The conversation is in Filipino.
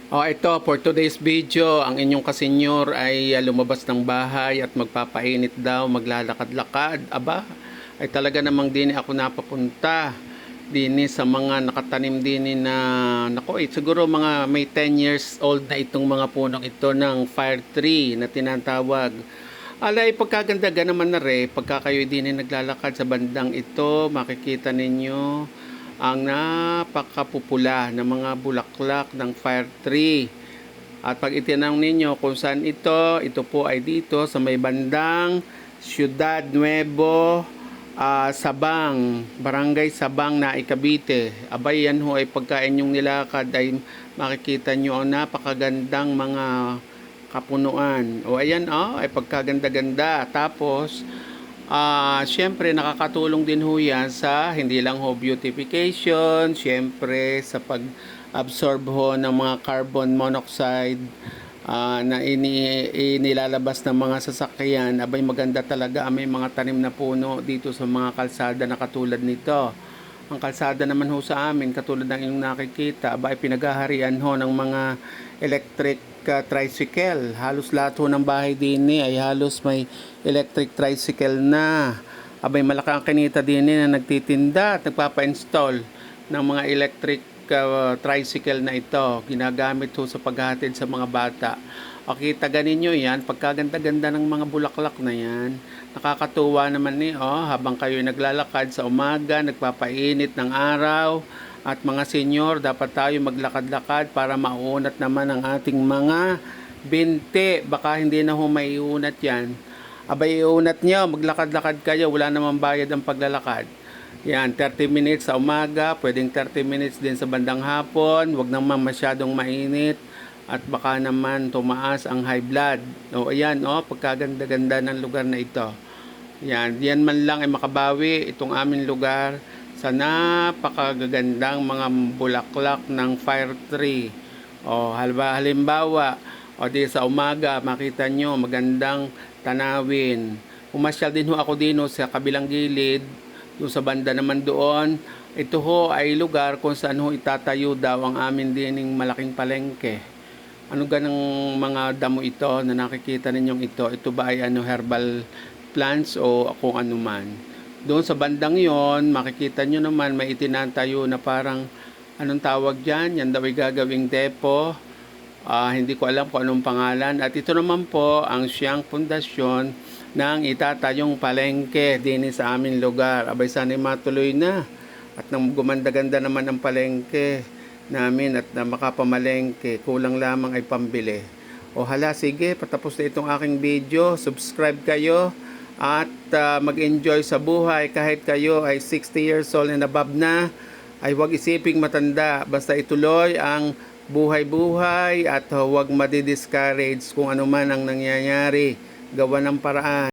Ito for today's video, ang inyong kasenyor ay lumabas ng bahay at magpapainit daw, maglalakad-lakad. Aba, ay talaga namang din ako napapunta din sa mga nakatanim din na nako, siguro mga may 10 years old na itong mga punong ito ng fire tree na tinatawag. Alay, pagkaganda naman na pagka kayo din naglalakad sa bandang ito, makikita ninyo ang napakapupula ng mga bulaklak ng fire tree. At pag itinanong ninyo kung saan ito po ay dito sa may bandang Ciudad Nuevo, Sabang, Barangay Sabang na Cavite. Abay, yan ho ay pagkain yung nilakad ay makikita nyo ang napakagandang mga kapunuan. O ayan, ay pagkaganda-ganda. Tapos siyempre nakakatulong din ho yan sa hindi lang ho beautification, siyempre sa pag-absorb ho ng mga carbon monoxide na inilalabas ng mga sasakyan. Abay, maganda talaga may mga tanim na puno dito sa mga kalsada na katulad nito. Ang kalsada naman ho sa amin, katulad ng inyong nakikita, abay pinaghaharian ho ng mga electric tricycle. Halos lahat ho ng bahay din ay halos may electric tricycle na. Abay, malaki ang kinita din na nagtitinda at nagpapa-install ng mga electric tricycle na ito. Ginagamit ho sa paghahatid sa mga bata. Kita ganin nyo yan, pagkaganda-ganda ng mga bulaklak na yan. Nakakatuwa naman habang kayo naglalakad sa umaga, nagpapainit ng araw, at mga senyor, dapat tayo maglakad-lakad para maunat naman ang ating mga binte. Baka hindi na ho maiunat yan. Abay, iunat nyo, maglakad-lakad kayo, wala namang bayad ang paglalakad. Yan, 30 minutes sa umaga, pwedeng 30 minutes din sa bandang hapon, wag naman masyadong mainit at baka naman tumaas ang high blood. Ayan, pagkaganda-ganda ng lugar na ito. Yan man lang ay makabawi itong aming lugar sa napakagagandang mga bulaklak ng fire tree. Halimbawa, di sa umaga makita nyo magandang tanawin. Pumasyal din ho ako dino sa kabilang gilid, doon sa banda naman doon. Ito ho ay lugar kung saan ho itatayo daw ang amin dining malaking palengke. Ano ganang mga damo ito na nakikita ninyong ito? Ito ba ay herbal plants o kung ano man? Doon sa bandang yon, makikita nyo naman may itinatayo na parang anong tawag dyan? Yan daw ay gagawing depo. Hindi ko alam kung anong pangalan. At ito naman po ang siyang pundasyon ng itatayong palengke din sa aming lugar. Abay, sana'y matuloy na. At nang gumanda-ganda naman ang palengke namin at na makapamalengke, kulang lamang ay pambili. Hala, sige, patapos na itong aking video. Subscribe kayo at mag-enjoy sa buhay. Kahit kayo ay 60 years old and above na, ay huwag isiping matanda. Basta ituloy ang buhay-buhay at huwag madi-discourage kung ano man ang nangyayari. Gawa ng paraan.